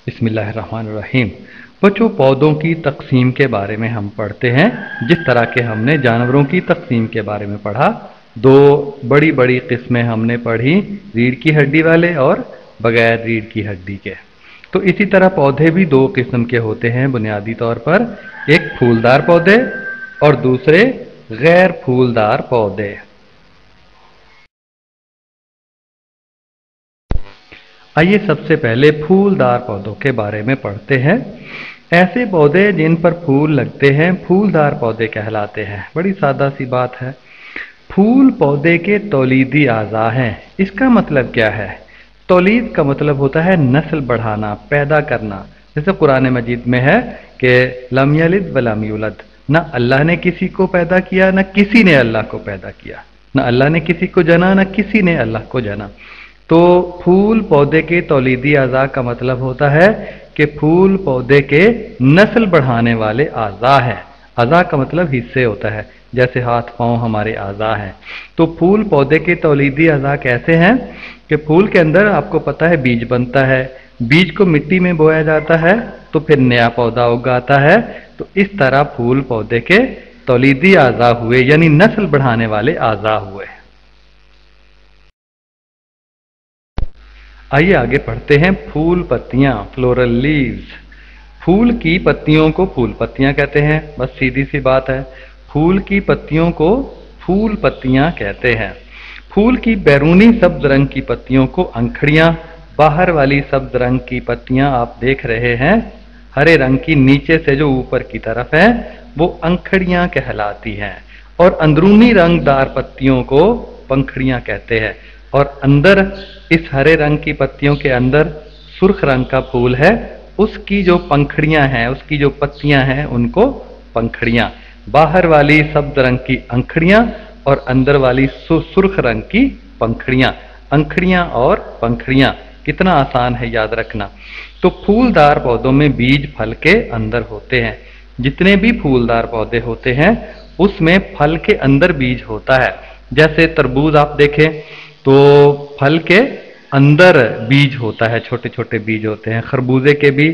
बिस्मिल्लाहिर्रहमानिर्रहीम। बच्चों, पौधों की तकसीम के बारे में हम पढ़ते हैं जिस तरह के हमने जानवरों की तकसीम के बारे में पढ़ा। दो बड़ी बड़ी किस्में हमने पढ़ी, रीढ़ की हड्डी वाले और बगैर रीढ़ की हड्डी के। तो इसी तरह पौधे भी दो किस्म के होते हैं बुनियादी तौर पर, एक फूलदार पौधे और दूसरे गैर फूलदार पौधे। आइए सबसे पहले फूलदार पौधों के बारे में पढ़ते हैं। ऐसे पौधे जिन पर फूल लगते हैं फूलदार पौधे कहलाते हैं। बड़ी सादा सी बात है। फूल पौधे के तौलीदी आज़ा हैं। इसका मतलब क्या है? तौलीद का मतलब होता है नस्ल बढ़ाना, पैदा करना। जैसे कुरान मजीद में है कि लम यलिद व लम यूलद, न अल्लाह ने किसी को पैदा किया न किसी ने अल्लाह को पैदा किया, न अल्लाह ने किसी को जना न किसी ने अल्लाह को जना। तो फूल पौधे के तौलीदी आज़ा का मतलब होता है कि फूल पौधे के नस्ल बढ़ाने वाले आज़ा है। आज़ा का मतलब हिस्से होता है, जैसे हाथ पांव हमारे आज़ा हैं। तो फूल पौधे के तौलीदी आज़ा कैसे हैं कि फूल के अंदर आपको पता है बीज बनता है, बीज को मिट्टी में बोया जाता है तो फिर नया पौधा उगाता है। तो इस तरह फूल पौधे के तौलीदी आज़ा हुए, यानी नस्ल बढ़ाने वाले आज़ा हुए। आइए आगे पढ़ते हैं। फूल पत्तियां, फ्लोरल लीव्स। फूल की पत्तियों को फूल पत्तियां कहते हैं, बस सीधी सी बात है। फूल की पत्तियों को फूल पत्तियां कहते हैं। फूल की बैरूनी सब्ज रंग की पत्तियों को अंखड़ियां, बाहर वाली सब्ज रंग की पत्तियां आप देख रहे हैं हरे रंग की, नीचे से जो ऊपर की तरफ है वो अंखड़ियां कहलाती हैं। और अंदरूनी रंगदार पत्तियों को पंखड़ियां कहते हैं। और अंदर इस हरे रंग की पत्तियों के अंदर सुर्ख रंग का फूल है, उसकी जो पंखड़ियां हैं, उसकी जो पत्तियां हैं उनको पंखड़ियां। बाहर वाली सब्ज रंग की अंखड़ियां और अंदर वाली सुर्ख रंग की पंखड़ियां। अंखड़ियां और पंखड़ियां, कितना आसान है याद रखना। तो फूलदार पौधों में बीज फल के अंदर होते हैं। जितने भी फूलदार पौधे होते हैं उसमें फल के अंदर बीज होता है। जैसे तरबूज आप देखें तो फल के अंदर बीज होता है, छोटे छोटे बीज होते हैं। खरबूजे के भी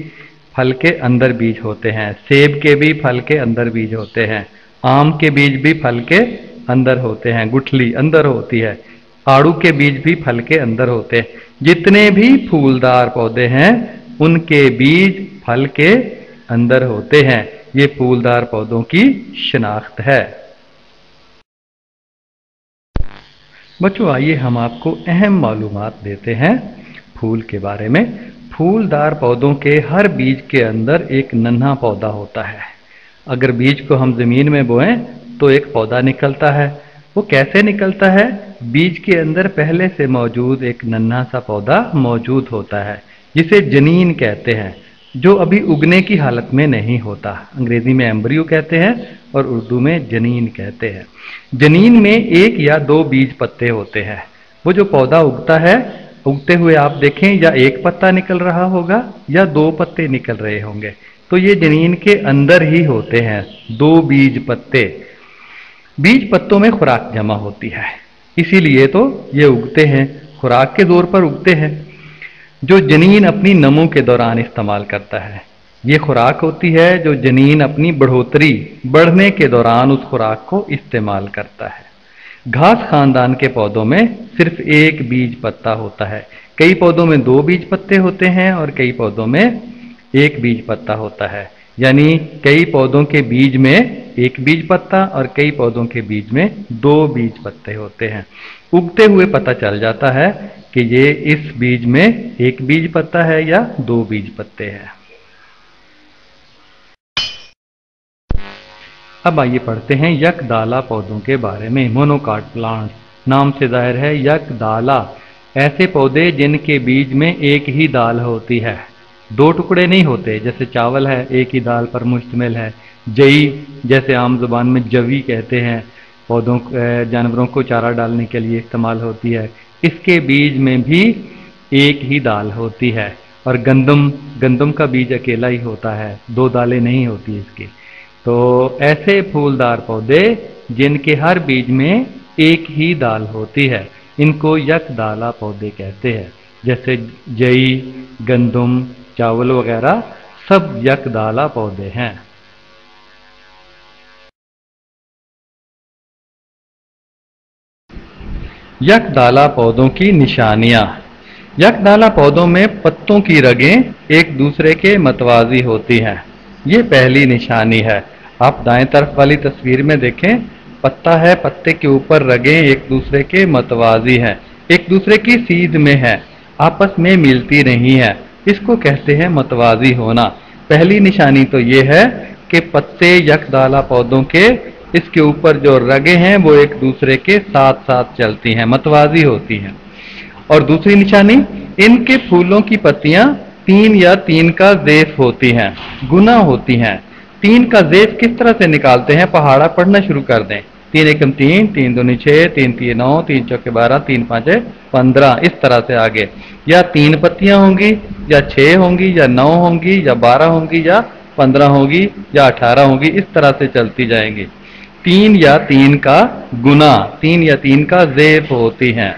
फल के अंदर बीज होते हैं, सेब के भी फल के अंदर बीज होते हैं, आम के बीज भी फल के अंदर होते हैं, गुठली अंदर होती है, आड़ू के बीज भी फल के अंदर होते हैं। जितने भी फूलदार पौधे हैं उनके बीज फल के अंदर होते हैं। ये फूलदार पौधों की शिनाख्त है। बच्चों, आइए हम आपको अहम मालूमात देते हैं फूल के बारे में। फूलदार पौधों के हर बीज के अंदर एक नन्हा पौधा होता है। अगर बीज को हम जमीन में बोएं तो एक पौधा निकलता है। वो कैसे निकलता है? बीज के अंदर पहले से मौजूद एक नन्हा सा पौधा मौजूद होता है जिसे जनीन कहते हैं, जो अभी उगने की हालत में नहीं होता। अंग्रेजी में एम्ब्रियो कहते हैं और उर्दू में जनीन कहते हैं। जनीन में एक या दो बीज पत्ते होते हैं। वो जो पौधा उगता है, उगते हुए आप देखें या एक पत्ता निकल रहा होगा या दो पत्ते निकल रहे होंगे। तो ये जनीन के अंदर ही होते हैं दो बीज पत्ते। बीज पत्तों में खुराक जमा होती है, इसीलिए तो ये उगते हैं, खुराक के जोर पर उगते हैं, जो जनीन अपनी नमो के दौरान इस्तेमाल करता है। ये खुराक होती है जो जनीन अपनी बढ़ने के दौरान उस खुराक को इस्तेमाल करता है। घास खानदान के पौधों में सिर्फ एक बीज पत्ता होता है। कई पौधों में दो बीज पत्ते होते हैं और कई पौधों में एक बीज पत्ता होता है। यानी कई पौधों के बीज में एक बीज पत्ता और कई पौधों के बीज में दो बीज पत्ते होते हैं। उगते हुए पता चल जाता है कि ये इस बीज में एक बीज पत्ता है या दो बीज पत्ते हैं। अब आइए पढ़ते हैं यकदाला पौधों के बारे में। मोनोकाट प्लांट्स, नाम से जाहिर है यकदाला। ऐसे पौधे जिनके बीज में एक ही दाल होती है, दो टुकड़े नहीं होते। जैसे चावल है एक ही दाल पर मुश्तमिल है। जई, जैसे आम जुबान में जवी कहते हैं, पौधों जानवरों को चारा डालने के लिए इस्तेमाल होती है। इसके बीज में भी एक ही दाल होती है। और गंदम का बीज अकेला ही होता है, दो दालें नहीं होती इसकी। तो ऐसे फूलदार पौधे जिनके हर बीज में एक ही दाल होती है, इनको यकदाला पौधे कहते हैं। जैसे जई, गंदम, चावल वगैरह सब यकदाला पौधे हैं। यकदाला पौधों की निशानियां। यकदाला पौधों में पत्तों की रगें एक दूसरे के मतवाजी होती हैं। ये पहली निशानी है। आप दाएं तरफ वाली तस्वीर में देखें, पत्ता है, पत्ते के ऊपर रगें एक दूसरे के मतवाजी हैं, एक दूसरे की सीध में है, आपस में मिलती नहीं है। इसको कहते हैं मतवाजी होना। पहली निशानी तो ये है कि पत्ते यकदाला पौधों के, इसके ऊपर जो रगें हैं वो एक दूसरे के साथ साथ चलती हैं, मतवाजी होती हैं। और दूसरी निशानी, इनके फूलों की पत्तियां 3 या 3 का ज़ेफ होती हैं, गुना होती हैं। 3 का ज़ेफ किस तरह से निकालते हैं, पहाड़ा पढ़ना शुरू कर दें। 3 एकम 3, 3 दूनी 6, 3 3 9, 3 चौके 12, 3 5 15, इस तरह से आगे। या 3 पत्तियां होंगी, या 6 होंगी, या 9 होंगी, या 12 होंगी, या 15 होगी, या 18 होंगी, इस तरह से चलती जाएंगी। 3 या 3 का गुना, 3 या 3 का ज़ेफ होती हैं।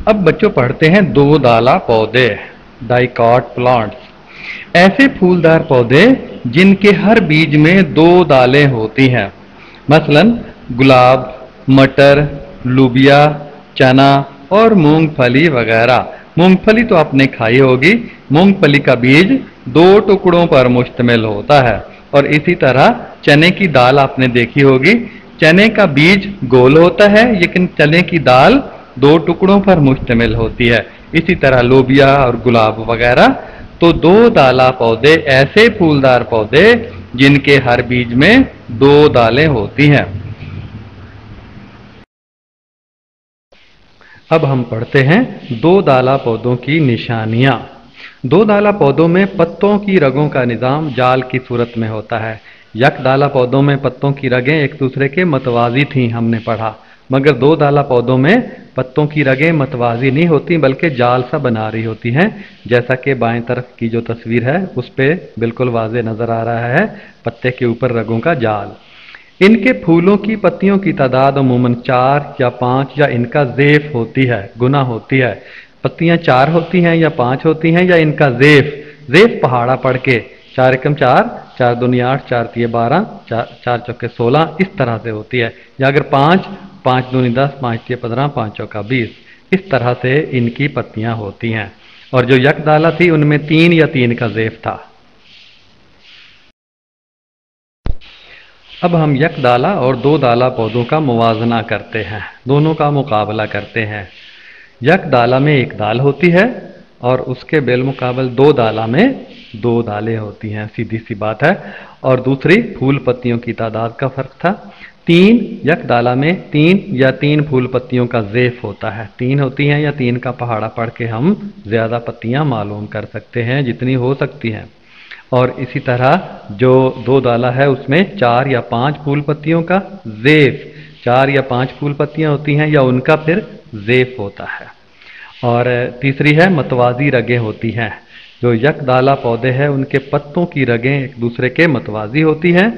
अब बच्चों पढ़ते हैं दो दाला पौधे, डाइकॉट प्लांट्स। ऐसे फूलदार पौधे जिनके हर बीज में 2 दालें होती हैं, मसलन गुलाब, मटर, लुबिया, चना और मूंगफली वगैरह। मूंगफली तो आपने खाई होगी। मूंगफली का बीज 2 टुकड़ों पर मुश्तमिल होता है। और इसी तरह चने की दाल आपने देखी होगी। चने का बीज गोल होता है, लेकिन चने की दाल 2 टुकड़ों पर मुश्तमिल होती है। इसी तरह लोबिया और गुलाब वगैरह। तो 2 दाला पौधे ऐसे फूलदार पौधे जिनके हर बीज में 2 दालें होती हैं। अब हम पढ़ते हैं 2 दाला पौधों की निशानियां। 2 दाला पौधों में पत्तों की रगों का निज़ाम जाल की सूरत में होता है। यकदाला पौधों में पत्तों की रगें एक दूसरे के मतवाजी थीं, हमने पढ़ा। मगर 2 दाला पौधों में पत्तों की रगें मतवाजी नहीं होती, बल्कि जाल सा बना रही होती हैं, जैसा कि बाएं तरफ की जो तस्वीर है उस पे बिल्कुल वाज़े नज़र आ रहा है, पत्ते के ऊपर रगों का जाल। इनके फूलों की पत्तियों की तादाद अमूमन 4 या 5 या इनका ज़ेफ होती है, गुना होती है। पत्तियां 4 होती हैं या 5 होती हैं, या इनका ज़ेफ पहाड़ा पढ़ के 4 एकम 4, 4 दूनी 8, 4 तिये 12, 4 चौके 16, इस तरह से होती है। या अगर 5, 5 दूनी 10, 5 तिये 15, 5 चौका 20, इस तरह से इनकी पत्तियां होती हैं। और जो यकदाला थी उनमें 3 या 3 का ज़ेफ था। अब हम यकदाला और 2 दाला पौधों का मुवाजना करते हैं, दोनों का मुकाबला करते हैं। यकदाला में 1 दाल होती है और उसके बिलमुकाबल 2 दाला में 2 दालें होती हैं, सीधी सी बात है। और दूसरी फूल पत्तियों की तादाद का फ़र्क था। 3 यकदाला में 3 या 3 फूल पत्तियों का ज़ेफ होता है, 3 होती हैं, या 3 का पहाड़ा पढ़ के हम ज़्यादा पत्तियां मालूम कर सकते हैं जितनी हो सकती हैं। और इसी तरह जो 2 दाला है उसमें 4 या 5 फूल पत्तियों का ज़ेफ, 4 या 5 फूल पत्तियां होती हैं, या उनका फिर ज़ेफ होता है। और तीसरी है मतवाजी रगें होती हैं। जो यकदाला पौधे हैं उनके पत्तों की रगें एक दूसरे के मतवाजी होती हैं,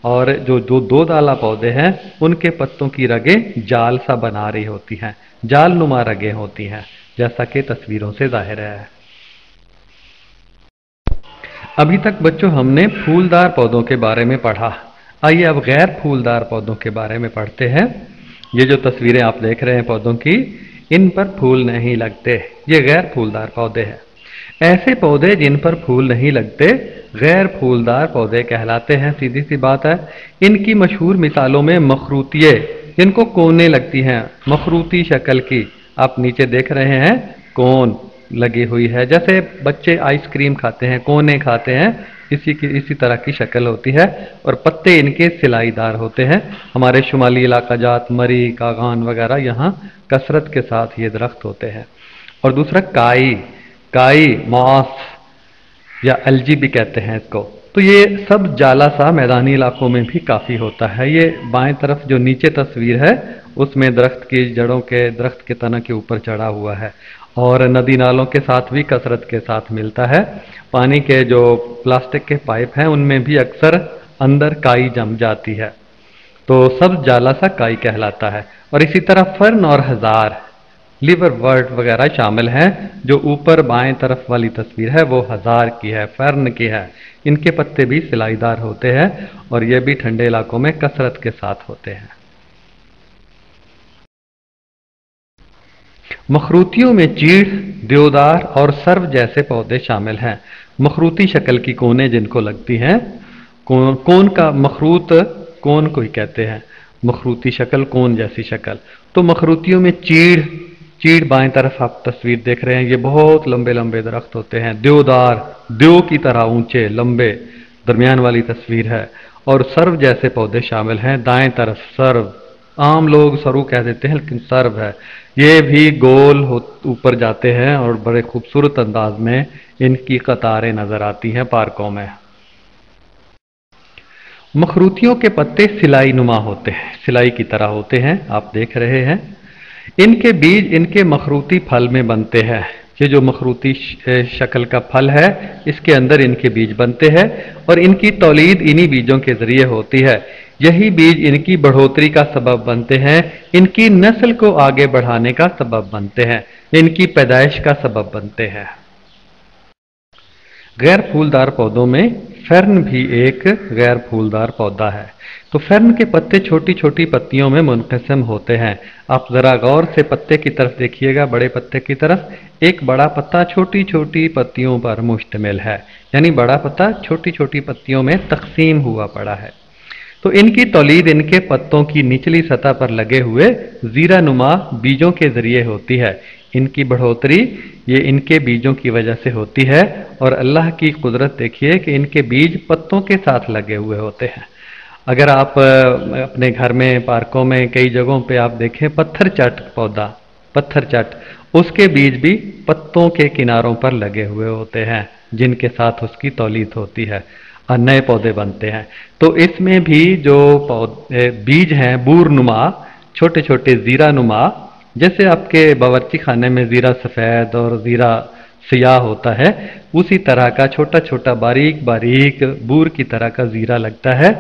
और जो 2 दाला पौधे हैं उनके पत्तों की रगें जाल सा बना रही होती हैं, जाल नुमा रगें होती हैं, जैसा कि तस्वीरों से जाहिर है। अभी तक बच्चों हमने फूलदार पौधों के बारे में पढ़ा। आइए अब गैर फूलदार पौधों के बारे में पढ़ते हैं। ये जो तस्वीरें आप देख रहे हैं पौधों की, इन पर फूल नहीं लगते, ये गैर फूलदार पौधे हैं। ऐसे पौधे जिन पर फूल नहीं लगते गैर फूलदार पौधे कहलाते हैं, सीधी सी बात है। इनकी मशहूर मिसालों में मखरूतिये, जिनको कोने लगती हैं, मखरूती शक्ल की, आप नीचे देख रहे हैं कोन लगी हुई है, जैसे बच्चे आइसक्रीम खाते हैं, कोने खाते हैं, इसी तरह की शक्ल होती है। और पत्ते इनके सिलाईदार होते हैं। हमारे शुमाली इलाका जात मरी, कागान वगैरह यहाँ कसरत के साथ ये दरख्त होते हैं। और दूसरा काई मॉस या एल्जी भी कहते हैं इसको। तो ये सब जाला सा मैदानी इलाकों में भी काफ़ी होता है। ये बाएं तरफ जो नीचे तस्वीर है उसमें दरख्त की जड़ों के, दरख्त के तना के ऊपर चढ़ा हुआ है, और नदी नालों के साथ भी कसरत के साथ मिलता है। पानी के जो प्लास्टिक के पाइप हैं उनमें भी अक्सर अंदर काई जम जाती है, तो सब जाला सा काई कहलाता है। और इसी तरह फर्न और हजार, لیور ورٹ وغیرہ شامل ہیں. جو اوپر بائیں طرف والی تصویر ہے وہ ہزار کی ہے، فرن کی ہے. ان کے پتے بھی سلائی دار ہوتے ہیں اور یہ بھی ٹھنڈے علاقوں میں کثرت کے ساتھ ہوتے ہیں. مخروطیوں میں چیڑ، دیودار اور سرو جیسے پودے شامل ہیں. مخروطی شکل کی کونیں جن کو لگتی ہیں، کون کا مخروط کون کو ہی کہتے ہیں، مخروطی شکل کون جیسی شکل. تو مخروطیوں میں چیڑ بائیں طرف آپ تصویر دیکھ رہے ہیں، یہ بہت لمبے لمبے درخت ہوتے ہیں. دیودار دیو کی طرح اونچے لمبے درمیان والی تصویر ہے. اور سرو جیسے پودے شامل ہیں. دائیں طرف سرو، عام لوگ سرو کہہ دیتے ہیں لیکن سرو ہے. یہ بھی گول اوپر جاتے ہیں اور بڑے خوبصورت انداز میں ان کی قطاریں نظر آتی ہیں پارکوں میں. مخروطیوں کے پتے سلائی نما ہوتے ہیں، سلائی کی طرح ہوتے ہیں، آپ دیکھ رہے ہیں. ان کے بیج ان کے مخروطی پھل میں بنتے ہیں. یہ جو مخروطی شکل کا پھل ہے اس کے اندر ان کے بیج بنتے ہیں اور ان کی تولید انہی بیجوں کے ذریعے ہوتی ہے. یہی بیج ان کی بڑھوتری کا سبب بنتے ہیں، ان کی نسل کو آگے بڑھانے کا سبب بنتے ہیں، ان کی پیدائش کا سبب بنتے ہیں. غیر پھولدار پودوں میں فرن بھی ایک غیر پھولدار پودا ہے. تو فرن کے پتے چھوٹی چھوٹی پتیوں میں منقسم ہوتے ہیں. آپ ذرا غور سے پتے کی طرف دیکھیے گا، بڑے پتے کی طرف. ایک بڑا پتا چھوٹی چھوٹی پتیوں پر مشتمل ہے، یعنی بڑا پتا چھوٹی چھوٹی پتیوں میں تقسیم ہوا پڑا ہے. تو ان کی تولید ان کے پتوں کی نچلی سطح پر لگے ہوئے زیرہ نما بیجوں کے ذریعے ہوتی ہے. ان کی بڑھوتری یہ ان کے بیجوں کی وجہ سے ہوتی ہے. اور اللہ کی قدرت دیکھیے کہ ان کے بیج پتوں کے ساتھ لگے ہوئے ہوتے ہیں. اگر آپ اپنے گھر میں، پارکوں میں، کئی جگہوں پہ آپ دیکھیں پتھر چٹ پودا، پتھر چٹ، اس کے بیج بھی پتوں کے کناروں پر لگے ہوئے ہوتے ہیں جن کے ساتھ اس کی تولید ہوتی ہے اور نئے پودے بنتے ہیں. تو اس میں بھی جو بیج ہیں بور نما، چھوٹے چھوٹے زیرہ نما، جیسے آپ کے باورچی خانے میں زیرہ سفید اور زیرہ سیاہ ہوتا ہے، اسی طرح کا چھوٹا چھوٹا باریک باریک بور کی طرح کا زیرہ لگتا ہے.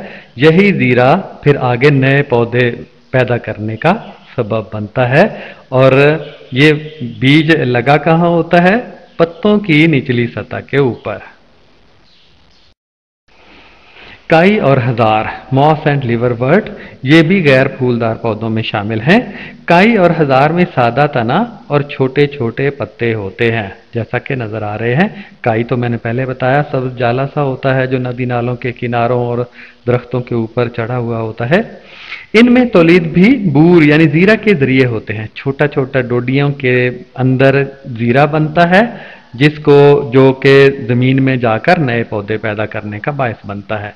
یہی زیرہ پھر آگے نئے پودے پیدا کرنے کا سبب بنتا ہے. اور یہ بیج لگا کہاں ہوتا ہے؟ پتوں کی نچلی سطح کے اوپر. کائی اور ہزار، موس اینڈ لیور ورٹ، یہ بھی غیر پھولدار پودوں میں شامل ہیں. کائی اور ہزار میں سادہ تنا اور چھوٹے چھوٹے پتے ہوتے ہیں جیسا کہ نظر آ رہے ہیں. کائی تو میں نے پہلے بتایا سبز جالا سا ہوتا ہے جو ندی نالوں کے کناروں اور درختوں کے اوپر چڑھا ہوا ہوتا ہے. ان میں تولید بھی بور یعنی زیرہ کے ذریعے ہوتے ہیں. چھوٹا چھوٹا ڈوڈیوں کے اندر زیرہ بنتا ہے جس کو جو کہ زمین میں جا کر نئے پودے پیدا کرنے کا باعث بنتا ہے،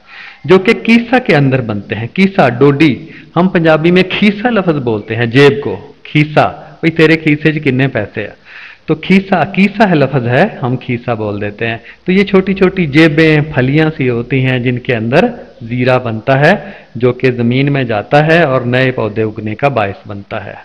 جو کہ کیسا کے اندر بنتے ہیں. کیسا، ڈوڈی، ہم پنجابی میں کھیسا لفظ بولتے ہیں جیب کو. کھیسا، بھئی تیرے کھیسے کتنے پیسے ہیں، تو کیسا ہے لفظ ہے، ہم کھیسا بول دیتے ہیں. تو یہ چھوٹی چھوٹی جیبیں، پھلیاں سی ہوتی ہیں جن کے اندر زیرہ بنتا ہے جو کہ زمین میں جاتا ہے اور نئے پودے اگنے کا باعث بنتا ہے.